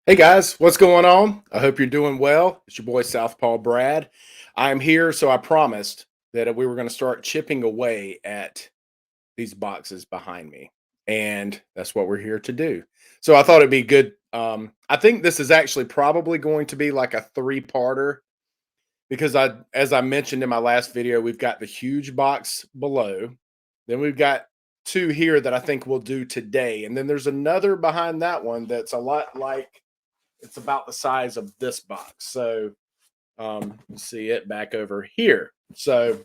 Hey guys, what's going on? I hope you're doing well. It's your boy Southpaw Brad. I'm here, so I promised that we were going to start chipping away at these boxes behind me, and that's what we're here to do. So I thought it'd be good. I think this is actually probably going to be like a three-parter because as I mentioned in my last video, we've got the huge box below, then we've got two here that I think we'll do today, and then there's another behind that one that's a lot like it's about the size of this box. So you see it back over here. So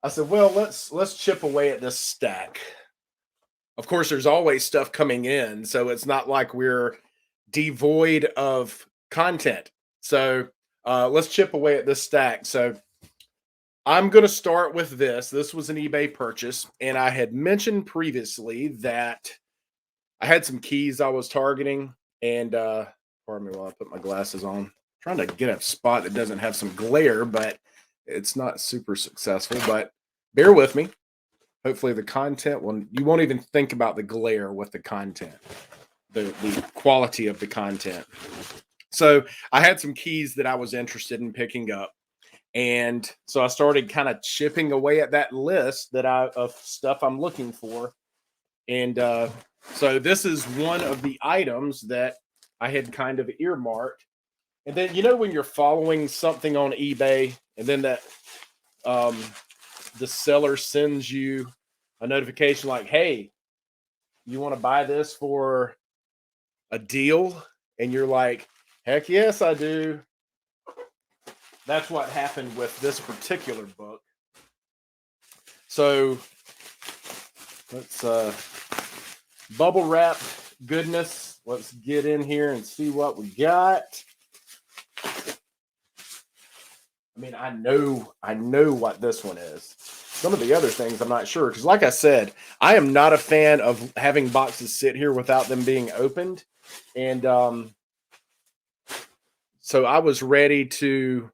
I said, well, let's chip away at this stack. Of course, there's always stuff coming in, so it's not like we're devoid of content. So let's chip away at this stack. So I'm going to start with this. This was an eBay purchase, and I had mentioned previously that I had some keys I was targeting, and pardon me while I put my glasses on. Trying to get a spot that doesn't have some glare, but it's not super successful. But bear with me. Hopefully, the content will. You won't even think about the glare with the content, the quality of the content. So I had some keys that I was interested in picking up, and so I started kind of chipping away at that list that I of stuff I'm looking for, and so this is one of the items that I had kind of earmarked. And then when you're following something on eBay, and then that um, the seller sends you a notification like, "Hey, you want to buy this for a deal?" And you're like, "Heck yes, I do." That's what happened with this particular book. So let's bubble wrap goodness. Let's get in here and see what we got. I mean, I know what this one is. Some of the other things I'm not sure because, like I said, I am not a fan of having boxes sit here without them being opened, and so I was ready to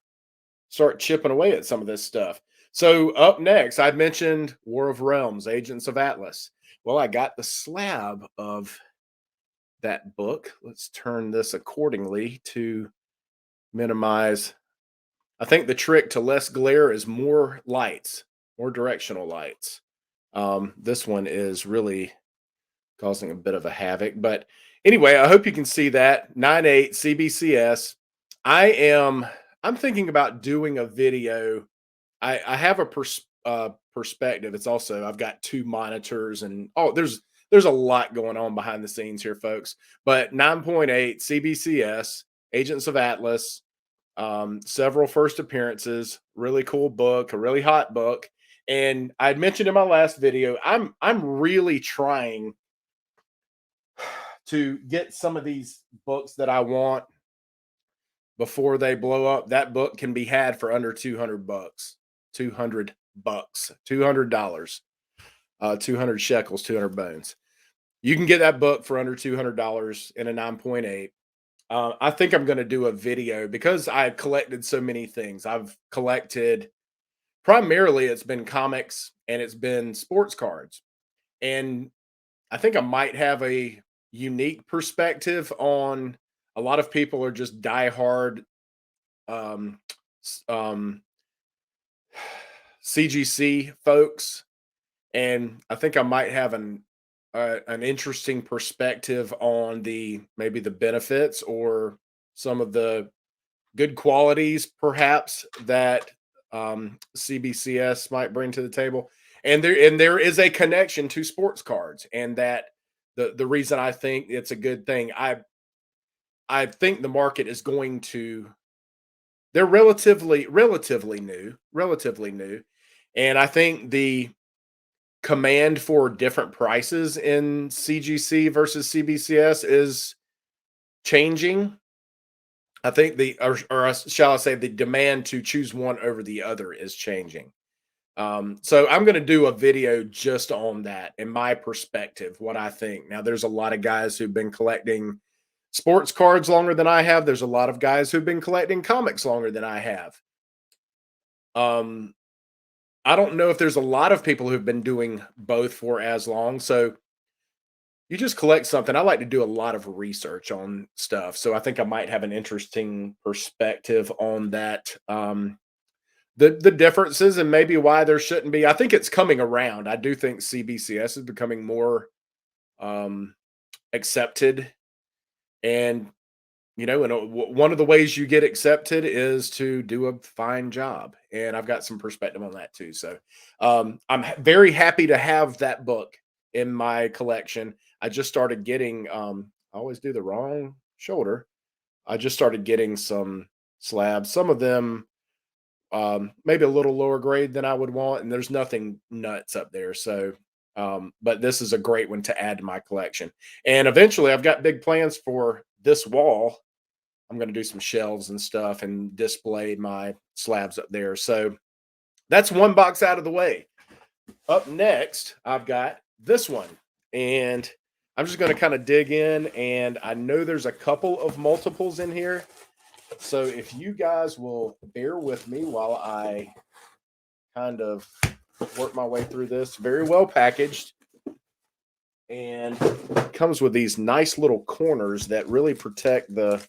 start chipping away at some of this stuff. So up next, I mentioned War of Realms, Agents of Atlas. Well, I got the slab of that book. Let's turn this accordingly to minimize. I think the trick to less glare is more lights, more directional lights. This one is really causing a bit of a havoc. But anyway, I hope you can see that 9.8 CBCS. I am. I'm thinking about doing a video. I have a perspective. It's also I've got two monitors and there's a lot going on behind the scenes here, folks. But 9.8 CBCS, Agents of Atlas, several first appearances, really cool book, a really hot book. And I had mentioned in my last video, I'm really trying to get some of these books that I want before they blow up. That book can be had for under 200 bucks. 200 bucks, $200, 200 shekels, 200 bones. You can get that book for under $200 in a 9.8. I think I'm going to do a video because I collected so many things. I've collected primarily it's been comics and it's been sports cards. And I think I might have a unique perspective on a lot of people are just diehard um, s- um, CGC folks, and I think I might have an interesting perspective on the maybe the benefits or some of the good qualities perhaps that CBCS might bring to the table. And there is a connection to sports cards, and that the reason I think it's a good thing. I think the market is going to they're relatively new, and I think the command for different prices in CGC versus CBCS is changing. I think shall I say the demand to choose one over the other is changing. So I'm going to do a video just on that and my perspective, what I think. Now, there's a lot of guys who've been collecting sports cards longer than I have. There's a lot of guys who've been collecting comics longer than I have. Um, I don't know if there's a lot of people who've been doing both for as long. So you just collect something. I like to do a lot of research on stuff, so I think I might have an interesting perspective on that. The differences and maybe why there shouldn't be. I think it's coming around. I do think CBCS is becoming more um, accepted, and one of the ways you get accepted is to do a fine job, and I've got some perspective on that too. So, very happy to have that book in my collection. I just started getting. I always do the wrong shoulder. I just started getting some slabs. Some of them maybe a little lower grade than I would want, and there's nothing nuts up there. So, but this is a great one to add to my collection. And eventually, I've got big plans for this wall. I'm going to do some shelves and stuff and display my slabs up there. So that's one box out of the way. Up next, I've got this one, and I'm just going to kind of dig in. And I know there's a couple of multiples in here. So if you guys will bear with me while I kind of work my way through this, very well packaged, and comes with these nice little corners that really protect the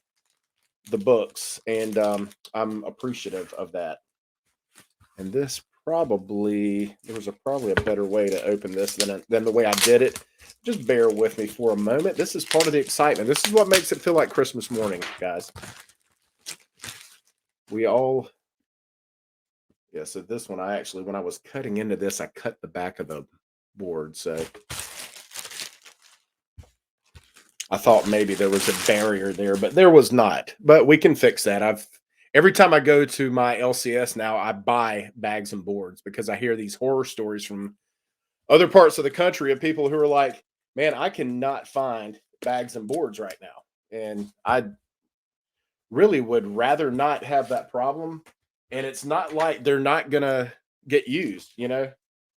books, and I'm appreciative of that. And this probably probably a better way to open this than the way I did it. Just bear with me for a moment. This is part of the excitement. This is what makes it feel like Christmas morning, guys. We all Yeah, so this one I actually, when I was cutting into this, I cut the back of the board. So I thought maybe there was a barrier there, but there was not. But we can fix that. Every time I go to my LCS now, I buy bags and boards because I hear these horror stories from other parts of the country of people who are like, "Man, I cannot find bags and boards right now." And I really would rather not have that problem. And it's not like they're not gonna get used.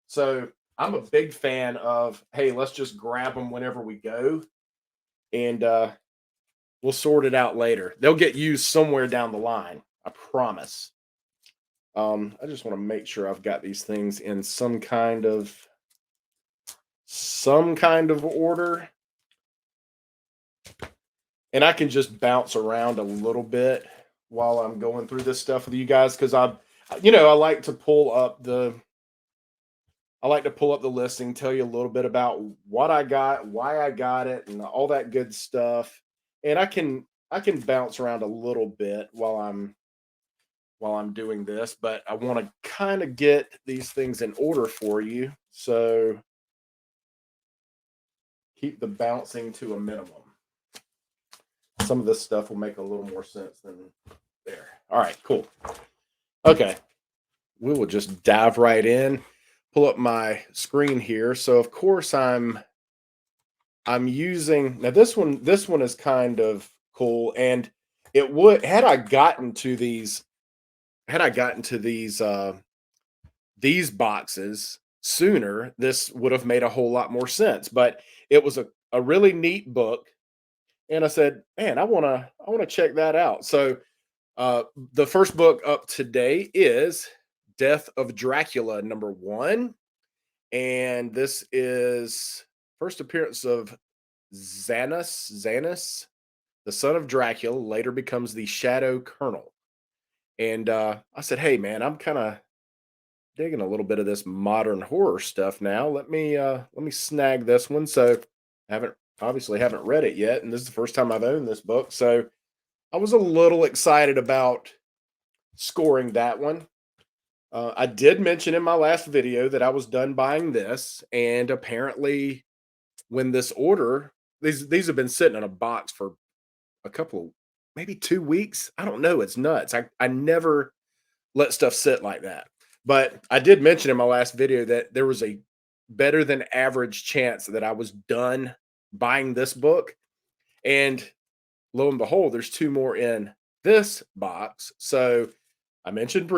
So I'm a big fan of, hey, let's just grab them whenever we go, and we'll sort it out later. They'll get used somewhere down the line. I promise. I just want to make sure I've got these things in some kind of order, and I can just bounce around a little bit while I'm going through this stuff with you guys because I like to pull up the listing, tell you a little bit about what I got, why I got it, and all that good stuff. And I can bounce around a little bit while I'm doing this, but I want to kind of get these things in order for you. So keep the bouncing to a minimum. Some of this stuff will make a little more sense than there. All right, cool. Okay. We will just dive right in. Pull up my screen here. So of course I'm using now this one is kind of cool, and it would had I gotten to these boxes sooner, this would have made a whole lot more sense. But it was a really neat book, and I said, man, I wanna check that out. So the first book up today is Death of Dracula #1, and this is first appearance of Xanus, the son of Dracula, later becomes the Shadow Colonel. And I said, "Hey, man, I'm kind of digging a little bit of this modern horror stuff now. Let me snag this one." So, haven't obviously haven't read it yet, and this is the first time I've owned this book. So, I was a little excited about scoring that one. I did mention in my last video that I was done buying this, and apparently, when this order these have been sitting in a box for a couple, maybe 2 weeks. I don't know. It's nuts. I never let stuff sit like that. But I did mention in my last video that there was a better than average chance that I was done buying this book. And lo and behold, there's two more in this box. So I've mentioned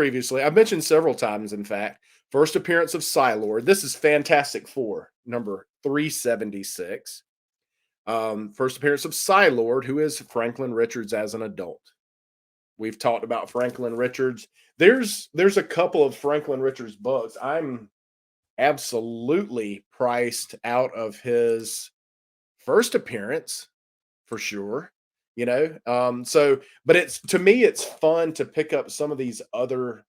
several times, in fact, first appearance of Psylord. This is Fantastic Four, number 376. First appearance of Psylord, who is Franklin Richards as an adult. We've talked about Franklin Richards. There's a couple of Franklin Richards books I'm absolutely priced out of his first appearance for sure. So but it's to me it's fun to pick up some of these other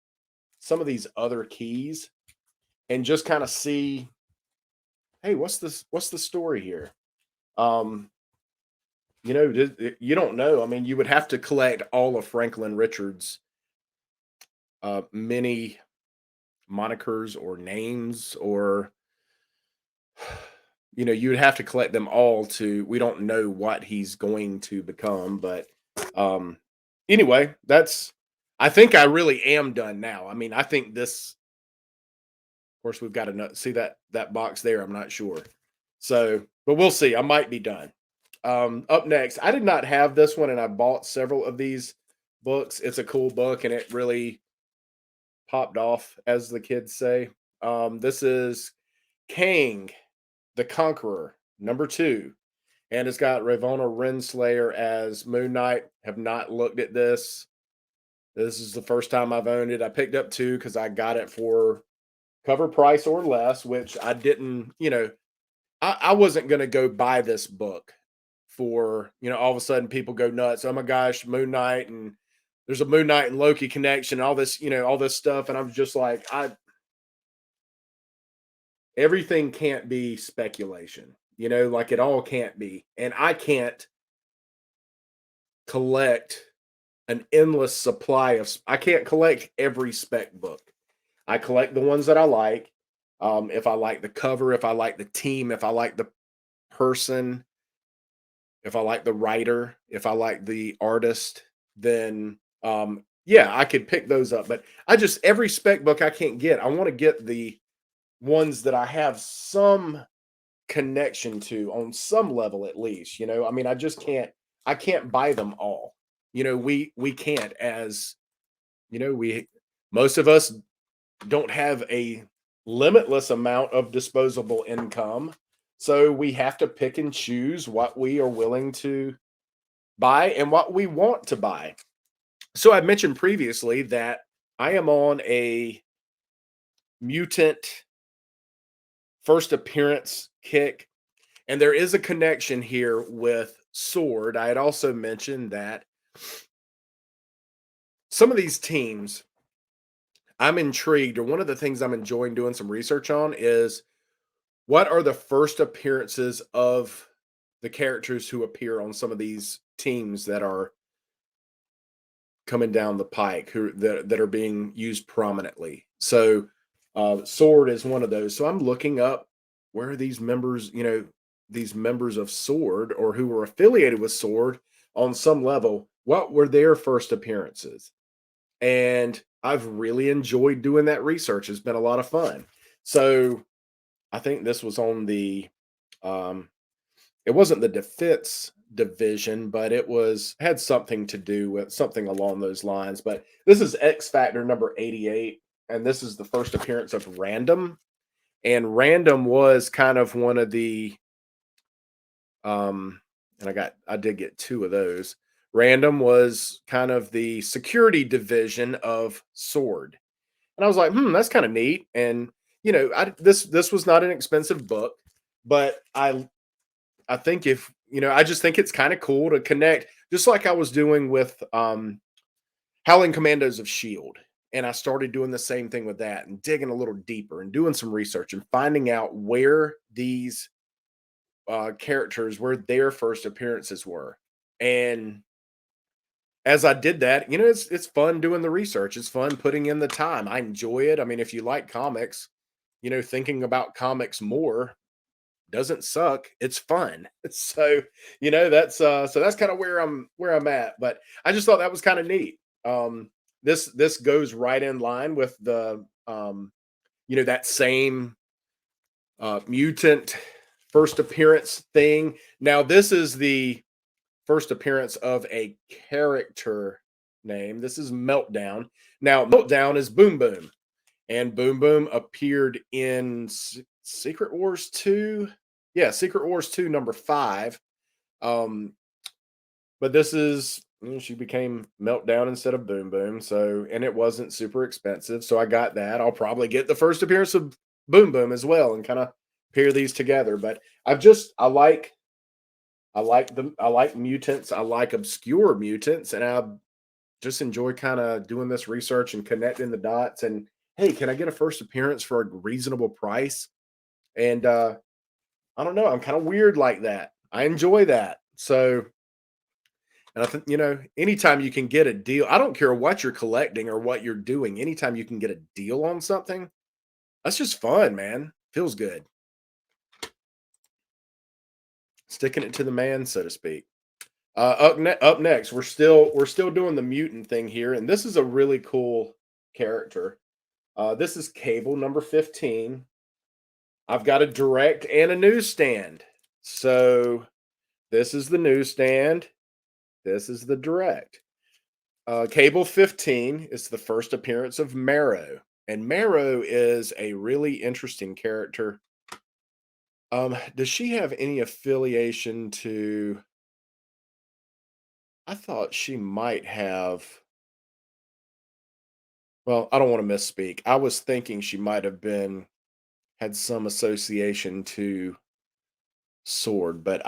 keys and just kind of see, hey, what's the story here? Um, you don't know. I mean, you would have to collect all of Franklin Richards' many monikers or names, or you'd have to collect them all to. We don't know what he's going to become, but um, anyway, that's. I think I really am done now. I mean, I think this. Of course, we've got to see that box there. I'm not sure. So, but we'll see. I might be done. Up next, I did not have this one, and I bought several of these books. It's a cool book, and it really popped off, as the kids say. This is Kang the Conqueror, number 2, and it's got Ravonna Renslayer as Moon Knight. Have not looked at this. This is the first time I've owned it. I picked up 2 because I got it for cover price or less, which I didn't. I wasn't going to go buy this book for, all of a sudden people go nuts. Oh my gosh, Moon Knight, and there's a Moon Knight and Loki connection, all this, all this stuff. And I'm just like, everything can't be speculation, like it all can't be. And I can't collect an endless supply I can't collect every spec book. I collect the ones that I like. If I like the cover, if I like the team, if I like the person, if I like the writer, if I like the artist, then yeah, I could pick those up. But every spec book I can't get. I want to get the ones that I have some connection to on some level at least. I mean, I can't buy them all. We can't, as we most of us don't have a limitless amount of disposable income. So we have to pick and choose what we are willing to buy and what we want to buy. So I mentioned previously that I am on a mutant first appearance kick, and there is a connection here with Sword. I had also mentioned that some of these teams I'm intrigued, or one of the things I'm enjoying doing some research on is what are the first appearances of the characters who appear on some of these teams that are coming down the pike, that are being used prominently. So Sword is one of those. So I'm looking up, where are these members, these members of Sword, or who were affiliated with Sword on some level, what were their first appearances? And I've really enjoyed doing that research. It's been a lot of fun. So I think this was on the um it wasn't the defense division, but it had something to do with something along those lines. But this is X Factor number 88, and this is the first appearance of Random. And Random was kind of one of the and I did get 2 of those. Random was kind of the security division of Sword. And I was like, that's kind of neat. And this was not an expensive book, but I think I just think it's kind of cool to connect, just like I was doing with Howling Commandos of Shield. And I started doing the same thing with that, and digging a little deeper and doing some research and finding out where these characters, where their first appearances were. And as I did that, it's fun doing the research. It's fun putting in the time. I enjoy it. I mean, if you like comics, thinking about comics more doesn't suck. It's fun. So, that's kind of where I'm at. But I just thought that was kind of neat. This goes right in line with the that same mutant first appearance thing. Now, this is the first appearance of a character name. This is Meltdown. Now, Meltdown is Boom Boom, and Boom Boom appeared in Secret Wars 2. Yeah, Secret Wars 2 number 5. But this is, she became Meltdown instead of Boom Boom. So, and it wasn't super expensive. So I got that. I'll probably get the first appearance of Boom Boom as well and kind of pair these together. But I like I like mutants. I like obscure mutants, and I just enjoy kind of doing this research and connecting the dots. And hey, can I get a first appearance for a reasonable price? And I don't know. I'm kind of weird like that. I enjoy that. So, and I think, anytime you can get a deal, I don't care what you're collecting or what you're doing, anytime you can get a deal on something, that's just fun, man. Feels good. Sticking it to the man, so to speak. Up next, we're still doing the mutant thing here, and this is a really cool character. This is Cable number 15. I've got a direct and a newsstand. So this is the newsstand. This is the direct. Cable 15 is the first appearance of Marrow. And Marrow is a really interesting character. Does she have any affiliation to? I thought she might have. Well, I don't want to misspeak. I was thinking she might have been had some association to Sword, but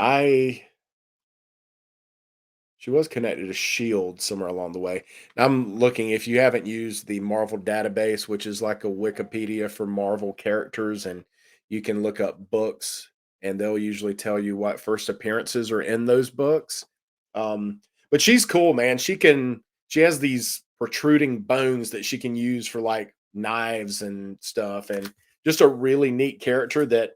she was connected to Shield somewhere along the way. I'm looking, if you haven't used the Marvel database, which is like a Wikipedia for Marvel characters, and you can look up books and they'll usually tell you what first appearances are in those books. Um, but she's cool, man. She has these protruding bones that she can use for like knives and stuff, and just a really neat character that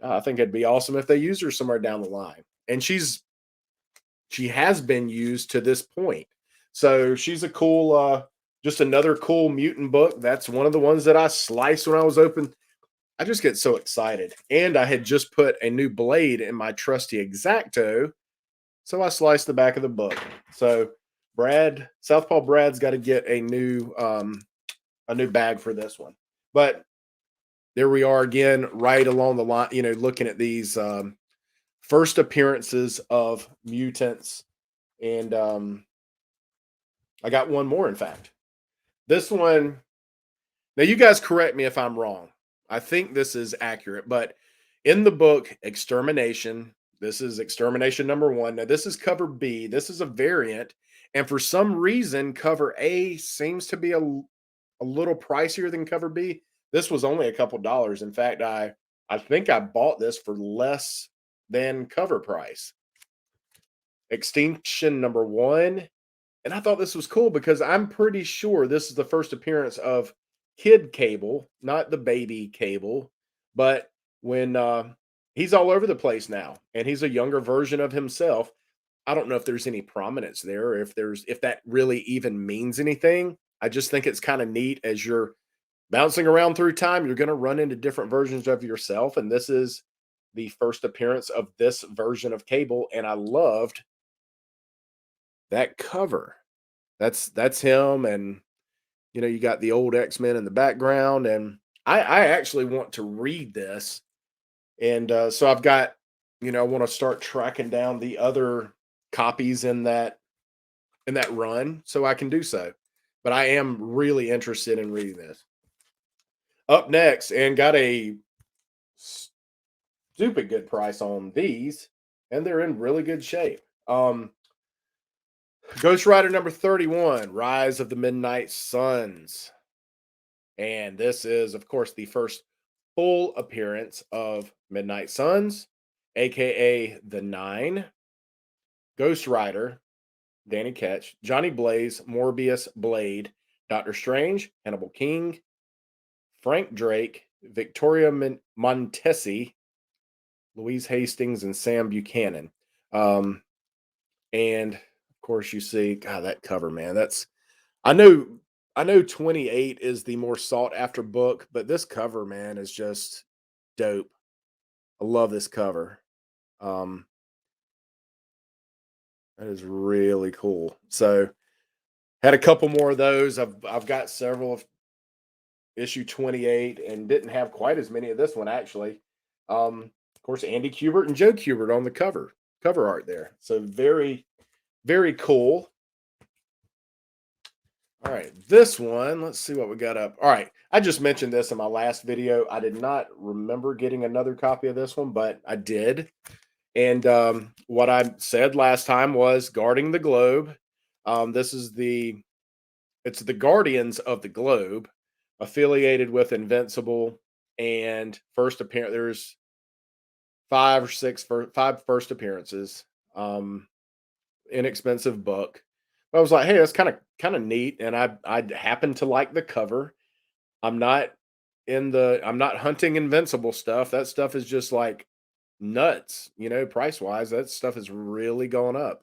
I think it'd be awesome if they used her somewhere down the line. And she has been used to this point. So she's a cool, just another cool mutant book. That's one of the ones that I sliced when I was open. I just get so excited. And I had just put a new blade in my trusty Exacto. So I sliced the back of the book. So Southpaw Brad's got to get a new bag for this one. But there we are again, right along the line, looking at these first appearances of mutants. And I got one more, in fact. This one, now you guys correct me if I'm wrong. I think this is accurate, but in the book Extermination, this is Extermination number 1. Now, this is cover B. This is a variant. And for some reason, cover A seems to be a little pricier than cover B. This was only a couple dollars. In fact, I think I bought this for less than cover price. Extinction number 1. And I thought this was cool because I'm pretty sure this is the first appearance of Kid Cable, not the baby Cable, but when he's all over the place now and he's a younger version of himself. I don't know if there's any prominence there, or if that really even means anything. I just think it's kind of neat as you're bouncing around through time, you're going to run into different versions of yourself. And this is the first appearance of this version of Cable. And I loved that cover. That's him, and you got the old X-Men in the background, and I actually want to read this, and so I've got, I want to start tracking down the other copies in that run so I can do so. But I am really interested in reading this. Up next, and got a stupid good price on these, and they're in really good shape. Ghost Rider number 31, Rise of the Midnight Suns. And this is, of course, the first full appearance of Midnight Suns, aka the Nine, Ghost Rider, Danny Ketch, Johnny Blaze, Morbius, Blade, Doctor Strange, Hannibal King, Frank Drake, Victoria Montesi, Louise Hastings, and Sam Buchanan. And of course, you see, God, that cover, man. I know I know 28 is the more sought after book, but this cover, man, is just dope. I love this cover. Um, that is really cool. So had a couple more of those. I've got several of issue 28 and didn't have quite as many of this one actually. Of course, Andy Kubert and Joe Kubert on the cover art there. So very, very cool. All right, this one, let's see what we got up. All right, I just mentioned this in my last video. I did not remember getting another copy of this one, but I did. And what I said last time was guarding the globe. This is it's the Guardians of the Globe, affiliated with Invincible, and first appearance. There's five first appearances. Um, Inexpensive book. But I was like, hey, that's kind of neat, and I happen to like the cover. I'm not I'm not hunting Invincible stuff. That stuff is just like nuts, price wise. That stuff is really going up.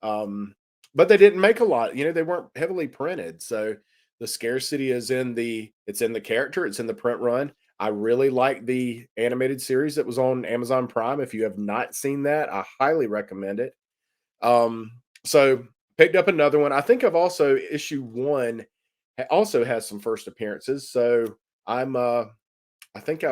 Um, but they didn't make a lot, they weren't heavily printed. So the scarcity is it's in the character, it's in the print run. I really like the animated series that was on Amazon Prime. If you have not seen that, I highly recommend it. Um, so picked up another one. I think I've also issue one also has some first appearances. So I'm I think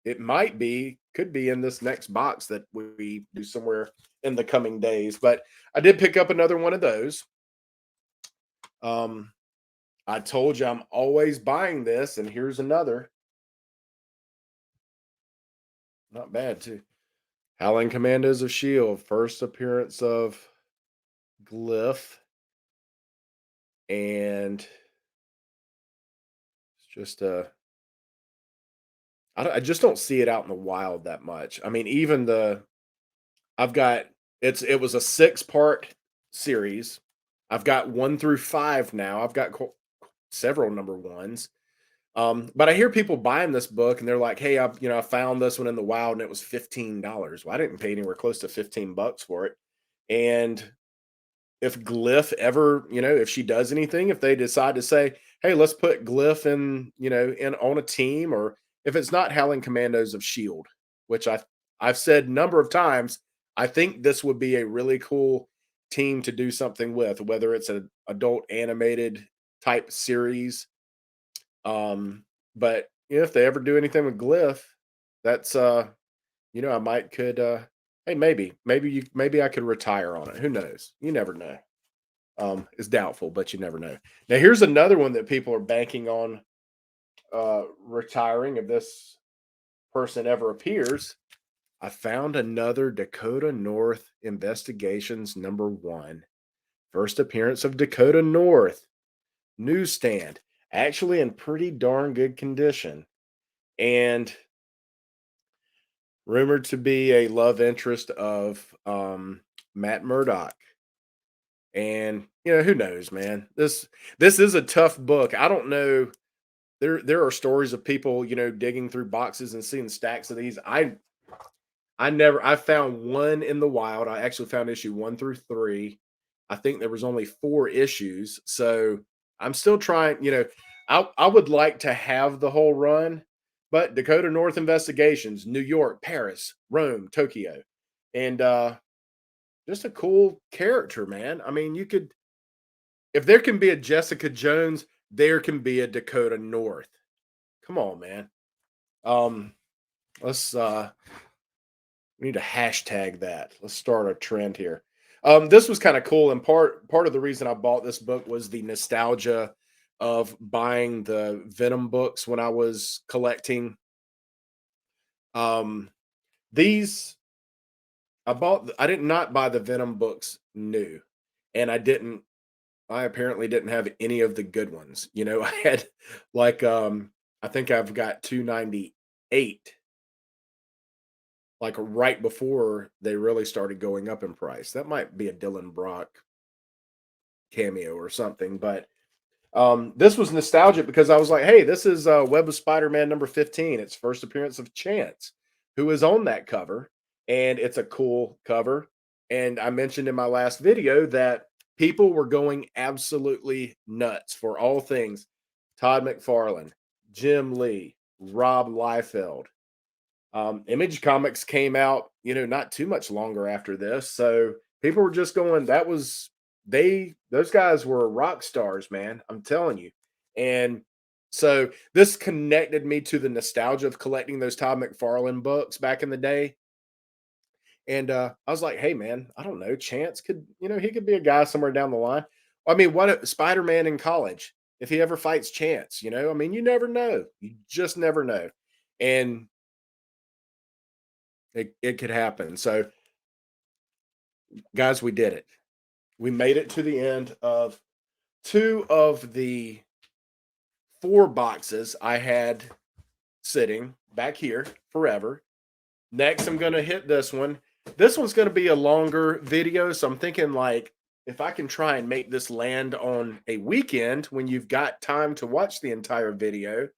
it might be could be in this next box that we do somewhere in the coming days. But I did pick up another one of those. Um I told you I'm always buying this, and here's another. Not bad too. Howling Commandos of Shield, first appearance of Glyph, and it's just I just don't see it out in the wild that much. I mean, even I've got it was a 6-part series. I've got 1 through 5 now. I've got several number ones. But I hear people buying this book and they're like, "Hey, I found this one in the wild and it was $15." Well, I didn't pay anywhere close to 15 bucks for it. And if Glyph ever, if she does anything, if they decide to say, "Hey, let's put Glyph in, in on a team," or if it's not Howling Commandos of Shield, which I've said a number of times, I think this would be a really cool team to do something with, whether it's an adult animated type series. But if they ever do anything with Glyph, that's I might could hey, maybe I could retire on it. Who knows? You never know. Is doubtful, but you never know. Now, here's another one that people are banking on retiring if this person ever appears. I found another Dakota North Investigations #1. First appearance of Dakota North. Newsstand. Actually in pretty darn good condition. And rumored to be a love interest of Matt Murdock. And who knows, man. This is a tough book. I don't know. There are stories of people, digging through boxes and seeing stacks of these. I found one in the wild. I actually found issue 1 through 3. I think there was only 4 issues. So I'm still trying, I would like to have the whole run, but Dakota North Investigations, New York, Paris, Rome, Tokyo. And just a cool character, man. I mean, if there can be a Jessica Jones, there can be a Dakota North. Come on, man. Um, let's we need to hashtag that. Let's start a trend here. This was kind of cool, and part of the reason I bought this book was the nostalgia of buying the Venom books when I was collecting. Um, these I did not buy the Venom books new, and I apparently didn't have any of the good ones. I had like I think I've got 298, like right before they really started going up in price. That might be a Dylan Brock cameo or something, but this was nostalgic because I was like, hey, this is Web of Spider-Man #15. It's first appearance of Chance, who is on that cover, and it's a cool cover. And I mentioned in my last video that people were going absolutely nuts for all things Todd McFarlane, Jim Lee, Rob Liefeld. Image Comics came out, not too much longer after this. So people were just going, those guys were rock stars, man. I'm telling you. And so this connected me to the nostalgia of collecting those Todd McFarlane books back in the day. And I was like, hey, man, I don't know. Chance could, he could be a guy somewhere down the line. I mean, what if Spider Man in college, if he ever fights Chance, I mean, you never know. You just never know. And it could happen. So Guys, we did it. We made it to the end of two of the four boxes I had sitting back here forever. Next, I'm going to hit this one. This one's going to be a longer video. So I'm thinking, like, if I can try and make this land on a weekend when you've got time to watch the entire video,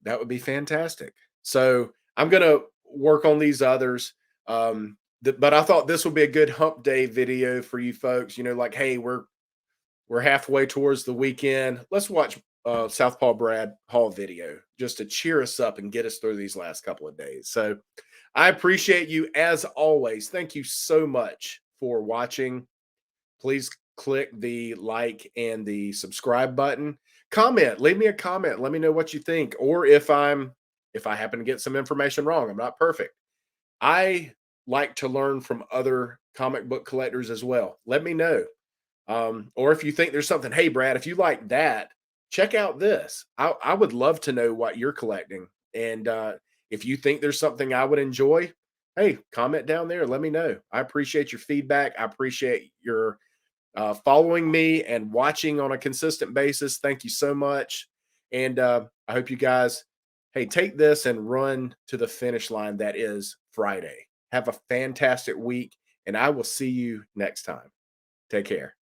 that would be fantastic. So I'm going to work on these others. But I thought this would be a good hump day video for you folks. You know, like, hey, we're halfway towards the weekend. Let's watch Southpaw Brad Hall video just to cheer us up and get us through these last couple of days. So I appreciate you as always. Thank you so much for watching. Please click the like and the subscribe button. Comment, leave me a comment. Let me know what you think. Or if I happen to get some information wrong, I'm not perfect. I like to learn from other comic book collectors as well. Let me know. Or if you think there's something, hey Brad, if you like that, check out this. I would love to know what you're collecting. And if you think there's something I would enjoy, hey, comment down there. Let me know. I appreciate your feedback. I appreciate your following me and watching on a consistent basis. Thank you so much. And I hope you guys, hey, take this and run to the finish line that is Friday. Have a fantastic week, and I will see you next time. Take care.